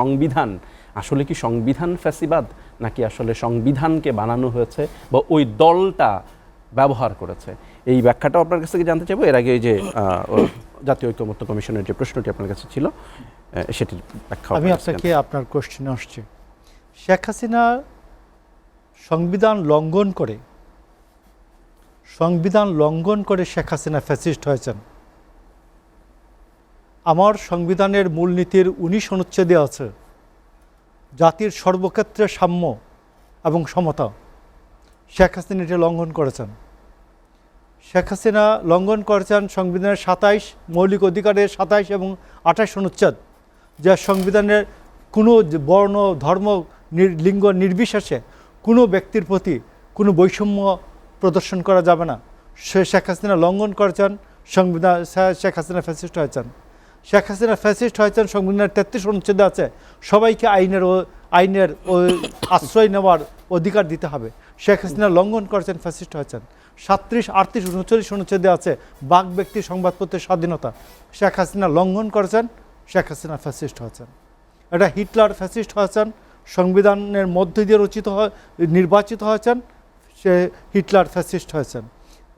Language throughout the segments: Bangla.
সংবিধান আসলে কি সংবিধান ফ্যাসিবাদ, নাকি আসলে সংবিধানকে বানানো হয়েছে বা ওই দলটা ব্যবহার করেছে? এই ব্যাখ্যাটাও আপনার কাছ থেকে জানতে চাইবো। এর আগে যে জাতীয় ঐকমত্য কমিশনের যে প্রশ্নটি আপনার কাছে ছিল সেটির ব্যাখ্যা আমি আপনাকে আপনার কোশ্চেনে আসছি। শেখ হাসিনা সংবিধান লঙ্ঘন করে শেখ হাসিনা ফ্যাসিস্ট হয়েছেন। আমার সংবিধানের মূলনীতির 19 অনুচ্ছেদে আছে জাতির সর্বক্ষেত্রে সাম্য এবং সমতা। শেখ হাসিনা এটি লঙ্ঘন করেছেন। শেখ হাসিনা লঙ্ঘন করেছেন সংবিধানের 27 মৌলিক অধিকারের 27 এবং 28 অনুচ্ছেদ, যা সংবিধানের কোনো বর্ণ ধর্ম লিঙ্গ নির্বিশেষে কোনো ব্যক্তির প্রতি কোনো বৈষম্য প্রদর্শন করা যাবে না। শেখ হাসিনা লঙ্ঘন করেছেন সংবিধান। শেখ হাসিনা ফ্যাসিস্ট হয়েছেন। শেখ হাসিনা ফ্যাসিস্ট হয়েছেন সংবিধানের 33 অনুচ্ছেদে আছে সবাইকে আইনের আশ্রয় নেওয়ার অধিকার দিতে হবে। শেখ হাসিনা লঙ্ঘন করেছেন, ফ্যাসিস্ট হয়েছেন। 37, 38, 39 অনুচ্ছেদে আছে বাক ব্যক্তি সংবাদপত্রের স্বাধীনতা। শেখ হাসিনা লঙ্ঘন করেছেন, শেখ হাসিনা ফ্যাসিস্ট হয়েছেন। এটা হিটলার ফ্যাসিস্ট হয়েছেন, সংবিধানের মধ্য দিয়ে নির্বাচিত হয়েছেন, সে হিটলার ফ্যাসিস্ট হয়েছেন।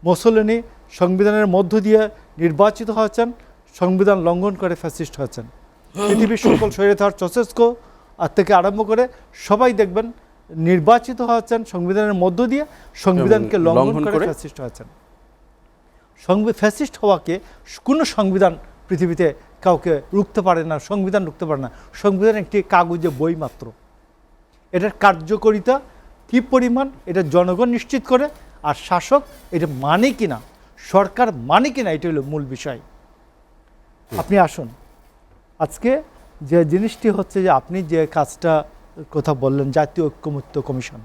মুসোলিনি সংবিধানের মধ্য দিয়ে নির্বাচিত হয়েছেন, সংবিধান লঙ্ঘন করে ফ্যাসিস্ট হয়েছেন। পৃথিবীর সকল স্বৈরাচার চৌসেস্কো থেকে আরম্ভ করে সবাই দেখবেন নির্বাচিত হয়েছেন সংবিধানের মধ্য দিয়ে, সংবিধানকে লঙ্ঘন করে ফ্যাসিস্ট হয়েছেন। ফ্যাসিস্ট হওয়াকে কোনো সংবিধান পৃথিবীতে কাউকে রুখতে পারে না, সংবিধান রুখতে পারে না। সংবিধান একটি কাগজে বই মাত্র। এটার কার্যকারিতা কী পরিমাণ এটা জনগণ নিশ্চিত করে, আর শাসক এটা মানে কিনা, সরকার মানে কিনা, এটা হলো মূল বিষয়। আপনি আসুন, আজকে যে জিনিসটি হচ্ছে যে আপনি যে কাজটা কথা বললেন জাতীয় ঐকমত্য কমিশন।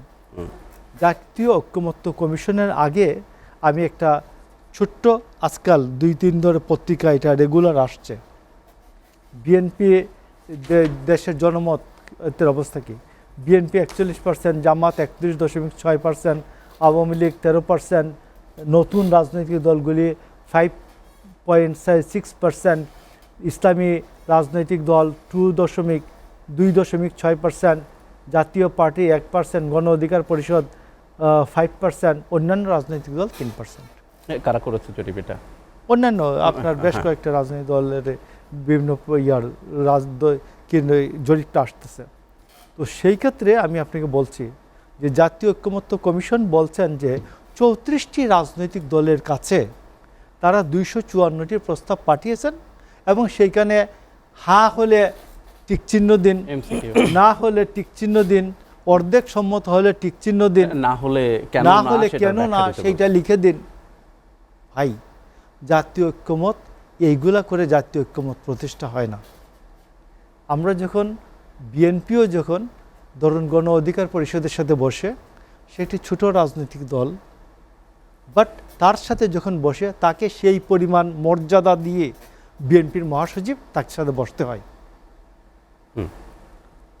জাতীয় ঐকমত্য কমিশনের আগে আমি একটা ছোট্ট, আজকাল 2-3 ধরে পত্রিকা এটা রেগুলার আসছে, বিএনপি দেশের জনমতের অবস্থা কি। বিএনপি 41%, জামাত 31.6%, আওয়ামী লীগ 13%, নতুন রাজনৈতিক দলগুলি 5.6%, ইসলামী রাজনৈতিক দল 2.6%, জাতীয় পার্টি 1%, গণ অধিকার পরিষদ 5%, অন্যান্য রাজনৈতিক দল 3%। কারা করেছে জরিপটা? অন্যান্য আপনার বেশ কয়েকটা রাজনৈতিক দলের বিভিন্ন জরিপটা আসতেছে। তো সেই ক্ষেত্রে আমি আপনাকে বলছি যে জাতীয় ঐকমত্য কমিশন বলছেন যে 34টি রাজনৈতিক দলের কাছে তারা 254টি প্রস্তাব পাঠিয়েছেন, এবং সেইখানে হা হলে টিকচিহ্ন দিন, না হলে টিকচিহ্ন দিন, অর্ধেক সম্মত হলে টিকচিহ্ন দিন, না হলে কেন না সেইটা লিখে দিন। ভাই, জাতীয় ঐক্যমত এইগুলা করে জাতীয় ঐক্যমত প্রতিষ্ঠা হয় না। আমরা যখন বিএনপিও যখন ধরুন গণ অধিকার পরিষদের সাথে বসে, সেটি ছোট রাজনৈতিক দল, বাট তার সাথে যখন বসে তাকে সেই পরিমাণ মর্যাদা দিয়ে বিএনপির মহাসচিব তার সাথে বসতে হয়,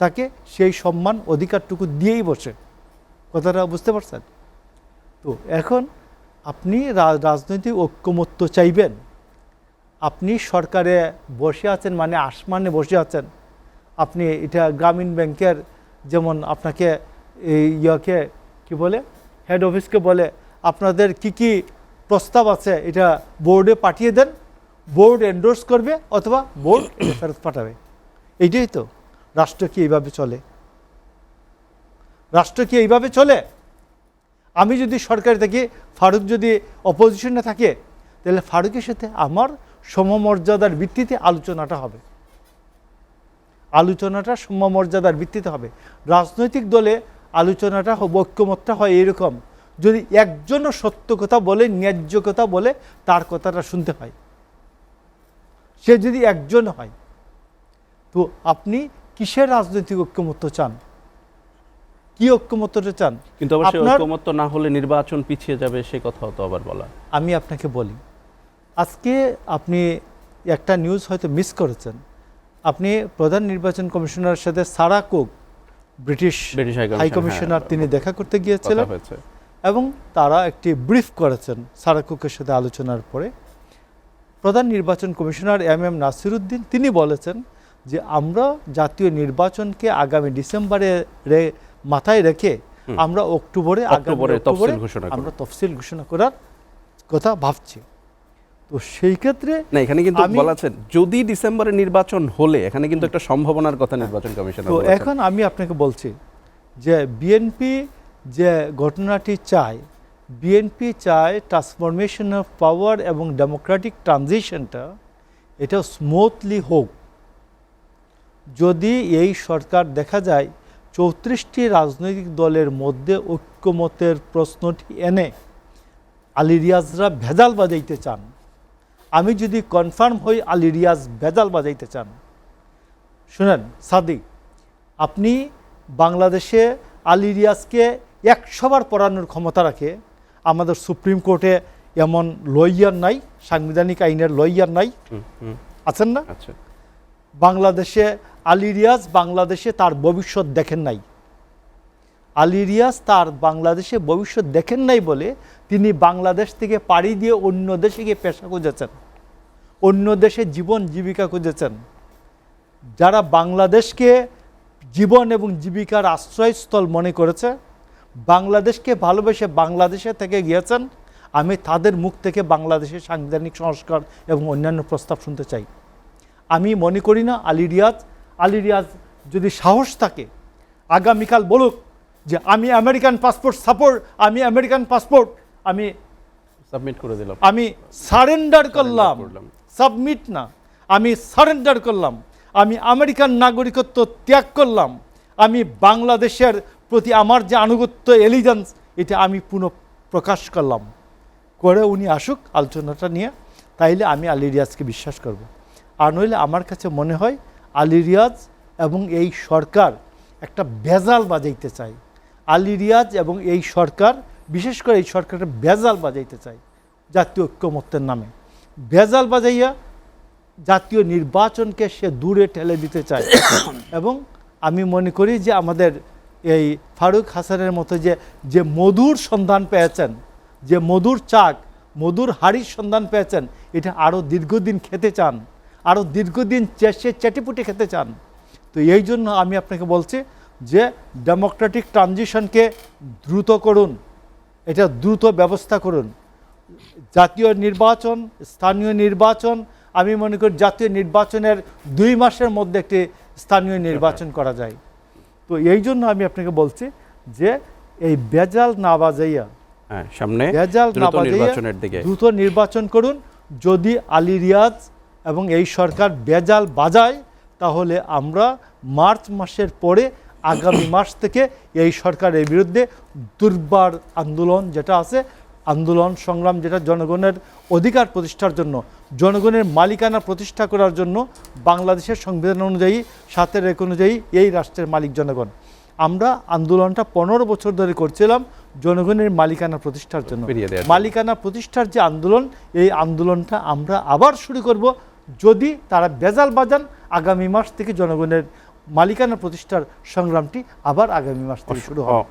তাকে সেই সম্মান অধিকারটুকু দিয়েই বসে। কথাটা বুঝতে পারছেন তো? এখন আপনি রাজনৈতিক ঐক্যমত্য চাইবেন, আপনি সরকারে বসে আছেন মানে আসমানে বসে আছেন। আপনি এটা গ্রামীণ ব্যাংকের যেমন আপনাকে ইয়াকে কি বলে, হেড অফিসকে বলে আপনাদের কি প্রস্তাব আছে এটা বোর্ডে পাঠিয়ে দেন, বোর্ড এন্ডোর্স করবে অথবা বোর্ড ফেরত পাঠাবে। এইটাই তো রাষ্ট্র কি এইভাবে চলে? রাষ্ট্র কি এইভাবে চলে? আমি যদি সরকারে থাকি, ফারুক যদি অপোজিশনে থাকে, তাহলে ফারুকের সাথে আমার সমমর্যাদার ভিত্তিতে আলোচনাটা হবে, আলোচনাটা সমমর্যাদার ভিত্তিতে হবে। রাজনৈতিক দলে আলোচনাটা ঐক্যমতটা হয় এরকম, যদি একজনও সত্য কথা বলে, ন্যায্য কথা বলে, তার কথাটা শুনতে হয়, সে যদি একজন হয়। তো আপনি কিসের রাজনৈতিক ঐক্যমত্য চান? কি ঐক্যমত্যটা চান? কিন্তু অবশ্যই ঐক্যমত্য না হলে নির্বাচন পিছিয়ে যাবে, সে কথাও তো আবার বলা। আমি আপনাকে বলি, আজকে আপনি একটা নিউজ হয়তো মিস করেছেন। আপনি প্রধান নির্বাচন কমিশনারের সাথে সারা কুক, ব্রিটিশ হাই কমিশনার, তিনি দেখা করতে গিয়েছিলেন এবং তারা একটি ব্রিফ করেছেন সারা কুকের সাথে আলোচনার পরে। প্রধান নির্বাচন কমিশনার MM নাসিরউদ্দিন তিনি বলেছেন যে আমরা জাতীয় নির্বাচনকে আগামী ডিসেম্বরে মাথায় রেখে আমরা অক্টোবরে তফসিল ঘোষণা করব। আমরা তফসিল ঘোষণা করার কথা ভাবছি। তো সেই ক্ষেত্রে না, এখানে কিন্তু বলা আছে যদি ডিসেম্বরে নির্বাচন হলে, এখানে কিন্তু একটা সম্ভাবনার কথা নির্বাচন কমিশনার তো বলেছেন। এখন আমি আপনাকে বলছি যে বিএনপি যে ঘটনাটি চায়, বিএনপি চায় ট্রান্সফরমেশন অফ পাওয়ার এবং ডেমোক্রেটিক ট্রানজিশনটা এটা স্মুথলি হোক। যদি এই সরকার দেখা যায় 34টি রাজনৈতিক দলের মধ্যে ঐক্যমতের প্রশ্নটি এনে আলী রিয়াজরা ভেজাল বাজাইতে চান, আমি যদি কনফার্ম হই আলী রিয়াজ ভেজাল বাজাইতে চান, শুনেন সাদিক, আপনি বাংলাদেশে আলী রিয়াজকে 100 বার পড়ানোর ক্ষমতা রাখে। আমাদের সুপ্রিম কোর্টে এমন লয়ার নাই, সাংবিধানিক আইনের লয়ার নাই, আছেন না? আচ্ছা, বাংলাদেশে আলী রিয়াজ বাংলাদেশে তার ভবিষ্যৎ দেখেন নাই। আলী রিয়াজ তার বাংলাদেশে ভবিষ্যৎ দেখেন নাই বলে তিনি বাংলাদেশ থেকে পাড়ি দিয়ে অন্য দেশে গিয়ে পেশা খুঁজেছেন, অন্য দেশে জীবন জীবিকা খুঁজেছেন। যারা বাংলাদেশকে জীবন এবং জীবিকার আশ্রয়স্থল মনে করেছে, বাংলাদেশকে ভালোবেসে বাংলাদেশে থেকে গিয়েছেন, আমি তাদের মুখ থেকে বাংলাদেশের সাংবিধানিক সংস্কার এবং অন্যান্য প্রস্তাব শুনতে চাই। আমি মনে করি না আলী রিয়াজ যদি সাহস থাকে আগামীকাল বলুক যে আমি আমেরিকান পাসপোর্ট আমি আমেরিকান পাসপোর্ট আমি সাবমিট করে দিলাম, আমি সারেন্ডার করলাম, সাবমিট না, আমি সারেন্ডার করলাম, আমি আমেরিকান নাগরিকত্ব ত্যাগ করলাম, আমি বাংলাদেশের প্রতি আমার যে আনুগত্য এলিজেন্স এটা আমি পুনঃপ্রকাশ করলাম, করে উনি আসুক আলোচনাটা নিয়ে, তাইলে আমি আলী রিয়াজকে বিশ্বাস করব। আর নইলে আমার কাছে মনে হয় আলী রিয়াজ এবং এই সরকার একটা ভেজাল বাজাইতে চায়। আলী রিয়াজ এবং এই সরকার, বিশেষ করে এই সরকারটা ভেজাল বাজাইতে চায় জাতীয় ঐক্যমত্যের নামে। ভেজাল বাজাইয়া জাতীয় নির্বাচনকে সে দূরে ঠেলে দিতে চায়। এবং আমি মনে করি যে আমাদের এই ফারুক হাসানের মতো যে মধুর সন্ধান পেয়েছেন, যে মধুর চাক, মধুর হাড়ির সন্ধান পেয়েছেন, এটা আরও দীর্ঘদিন খেতে চান, আরও দীর্ঘদিন চেটেপুটে খেতে চান। তো এই জন্য আমি আপনাকে বলছি যে ডেমোক্রেটিক ট্রানজিশনকে দ্রুত করুন, এটা দ্রুত ব্যবস্থা করুন। জাতীয় নির্বাচন, স্থানীয় নির্বাচন, আমি মনে করি জাতীয় নির্বাচনের 2 মাসের মধ্যে একটি স্থানীয় নির্বাচন করা যায়। তো এই জন্য আমি আপনাকে বলছি যে এই বেজাল না বাজাইয়া, সামনে বেজাল না বাজাইয়া নির্বাচনের দিকে দ্রুত নির্বাচন করুন। যদি আলী রিয়াজ এবং এই সরকার বেজাল বাজায় তাহলে আমরা মার্চ মাসের পরে আগামী মাস থেকে এই সরকারের বিরুদ্ধে দুর্বার আন্দোলন যেটা আছে, আন্দোলন সংগ্রাম যেটা জনগণের অধিকার প্রতিষ্ঠার জন্য, জনগণের মালিকানা প্রতিষ্ঠা করার জন্য, বাংলাদেশের সংবিধান অনুযায়ী 7 এক অনুযায়ী এই রাষ্ট্রের মালিক জনগণ। আমরা আন্দোলনটা 15 বছর ধরে করছিলাম জনগণের মালিকানা প্রতিষ্ঠার জন্য। মালিকানা প্রতিষ্ঠার যে আন্দোলন, এই আন্দোলনটা আমরা আবার শুরু করব যদি তারা বেজাল বাজান। আগামী মাস থেকে জনগণের মালিকানা প্রতিষ্ঠার সংগ্রামটি আবার আগামী মাস থেকে শুরু হবে।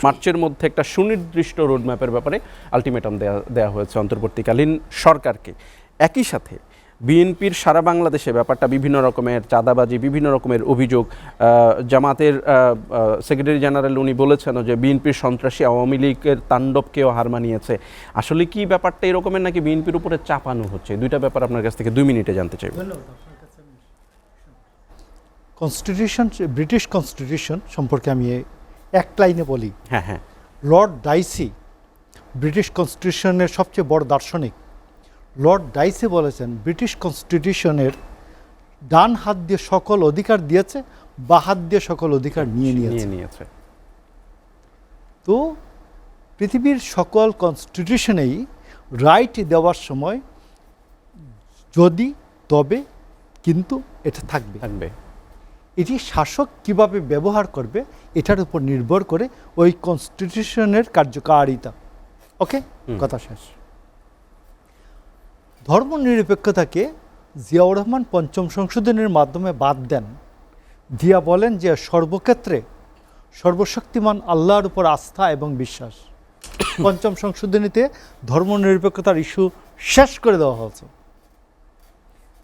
মার্চের মধ্যে একটা সুনির্দিষ্ট রোডম্যাপের ব্যাপারে আলটিমেটাম দেয়া হয়েছে অন্তর্বর্তীকালীন সরকারকে। একই সাথে বিএনপির সারা বাংলাদেশে ব্যাপারটা বিভিন্ন রকমের চাঁদাবাজি, বিভিন্ন রকমের অভিযোগ। জামাতের সেক্রেটারি জেনারেল উনি বলেছেন যে বিএনপির সন্ত্রাসী আওয়ামী লীগের তাণ্ডবকেও হার মানিয়েছে। আসলে কি ব্যাপারটা এরকমের নাকি বিএনপির উপরে চাপানো হচ্ছে? দুইটা ব্যাপার আপনার কাছ থেকে 2 মিনিটে জানতে চাইব। কনস্টিটিউশন, ব্রিটিশ কনস্টিটিউশন সম্পর্কে আমি এক লাইনে বলি। হ্যাঁ, লর্ড ডাইসি ব্রিটিশ কনস্টিটিউশনের সবচেয়ে বড় দার্শনিক। লর্ড ডাইসি বলেছেন ব্রিটিশ কনস্টিটিউশনের ডান হাত দিয়ে সকল অধিকার দিয়েছে, বা হাত দিয়ে সকল অধিকার নিয়ে নিয়েছে। তো পৃথিবীর সকল কনস্টিটিউশনেই রাইট দেওয়ার সময় যদি, তবে, কিন্তু এটা থাকবে। এটি শাসক কিভাবে ব্যবহার করবে এটার উপর নির্ভর করে ওই কনস্টিটিউশনের কার্যকারিতা। ওকে, কথা শেষ। ধর্মনিরপেক্ষতাকে জিয়াউর রহমান 5ম সংশোধনের মাধ্যমে বাদ দেন, দিয়া বলেন যে সর্বক্ষেত্রে সর্বশক্তিমান আল্লাহর উপর আস্থা এবং বিশ্বাস। 5ম সংশোধনীতে ধর্মনিরপেক্ষতার ইস্যু শেষ করে দেওয়া হয়েছে।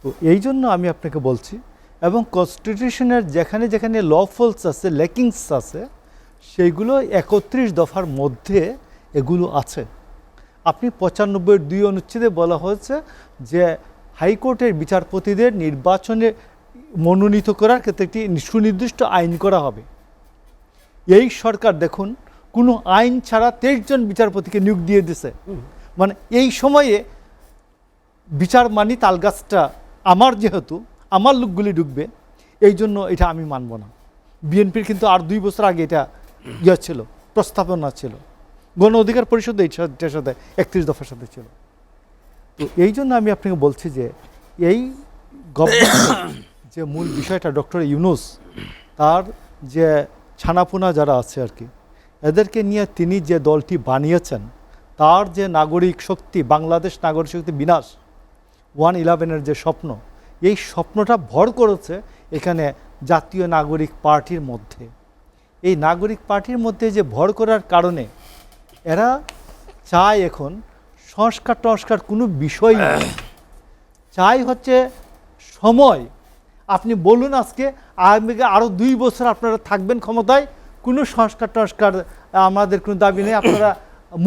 তো এই জন্য আমি আপনাকে বলছি এবং কনস্টিটিউশনের যেখানে যেখানে লফলস আছে, ল্যাকিংস আছে, সেইগুলো 31 দফার মধ্যে এগুলো আছে। আপনি 95-2 অনুচ্ছেদে বলা হয়েছে যে হাইকোর্টের বিচারপতিদের নির্বাচনে মনোনীত করার ক্ষেত্রে একটি সুনির্দিষ্ট আইন করা হবে। এই সরকার দেখুন কোনো আইন ছাড়া 23 জন বিচারপতিকে নিয়োগ দিয়ে দিছে। মানে এই সময়ে বিচার মানি তালগাছটা আমার, যেহেতু আমার লোকগুলি ঢুকবে, এই জন্য এটা আমি মানব না। বিএনপির কিন্তু আর 2 বছর আগে এটা ছিল, প্রস্তাবনা ছিল, গণ অধিকার পরিষদ এইটার সাথে 31 দফার সাথে ছিল। তো এই জন্য আমি আপনাকে বলছি যে এই গভর্নমেন্ট যে মূল বিষয়টা, ডক্টর ইউনূস তার যে ছানাপোনা যারা আছে আর কি, এদেরকে নিয়ে তিনি যে দলটি বানিয়েছেন, তার যে নাগরিক শক্তি, বাংলাদেশ নাগরিক শক্তি বিনাশ, 111-এর যে স্বপ্ন, এই স্বপ্নটা ভর করেছে এখানে জাতীয় নাগরিক পার্টির মধ্যে। এই নাগরিক পার্টির মধ্যে যে ভর করার কারণে এরা চায় এখন সংস্কার কোনো বিষয় নেই, চাই হচ্ছে সময়। আপনি বলুন আজকে আরও 2 বছর আপনারা থাকবেন ক্ষমতায়, কোনো সংস্কার আমাদের কোনো দাবি নেই, আপনারা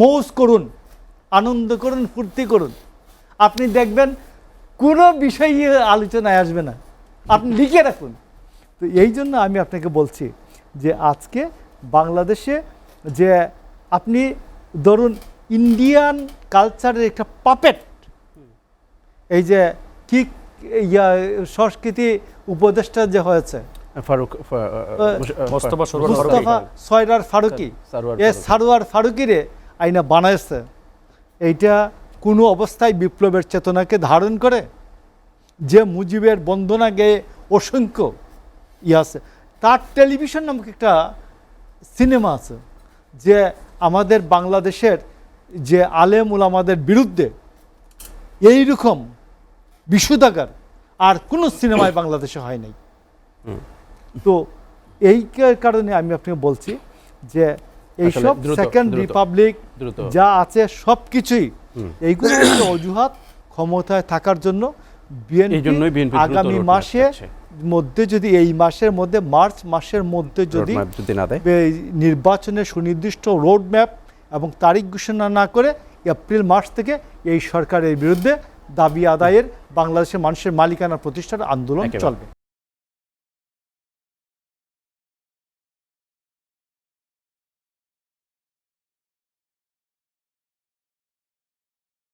মৌজ করুন, আনন্দ করুন, ফুর্তি করুন। আপনি দেখবেন কোনো বিষয় আলোচনায় আসবে না, আপনি লিখে রাখুন। তো এই জন্য আমি আপনাকে বলছি যে আজকে বাংলাদেশে যে আপনি ধরুন ইন্ডিয়ান কালচারের একটা পাপেট, এই যে কি সংস্কৃতি উপদেষ্টা যে হয়েছে মুস্তাফা সয়রার ফারুকি, সারোয়ার ফারুকিরে আইনা বানাইছে, এইটা কোনো অবস্থায় বিপ্লবের চেতনাকে ধারণ করে? যে মুজিবের বন্দনা গেয়ে অসংখ্য আছে, তার টেলিভিশন নামক একটা সিনেমা আছে, যে আমাদের বাংলাদেশের যে আলেম ওলামাদের বিরুদ্ধে এইরকম বিশুদ্ধাগার আর কোনো সিনেমায় বাংলাদেশে হয় নাই। তো এই কারণে আমি আপনাকে বলছি যে এইসব সেকেন্ড রিপাবলিক যা আছে সব কিছুই এইগুলো হচ্ছে অজুহাত ক্ষমতায় থাকার জন্য। বিএনপি আগামী মাসের মধ্যে, যদি এই মাসের মধ্যে, মার্চ মাসের মধ্যে যদি নির্বাচনের সুনির্দিষ্ট রোড ম্যাপ এবং তারিখ ঘোষণা না করে, এপ্রিল মাস থেকে এই সরকারের বিরুদ্ধে দাবি আদায়ের, বাংলাদেশের মানুষের মালিকানা প্রতিষ্ঠার আন্দোলন চলবে।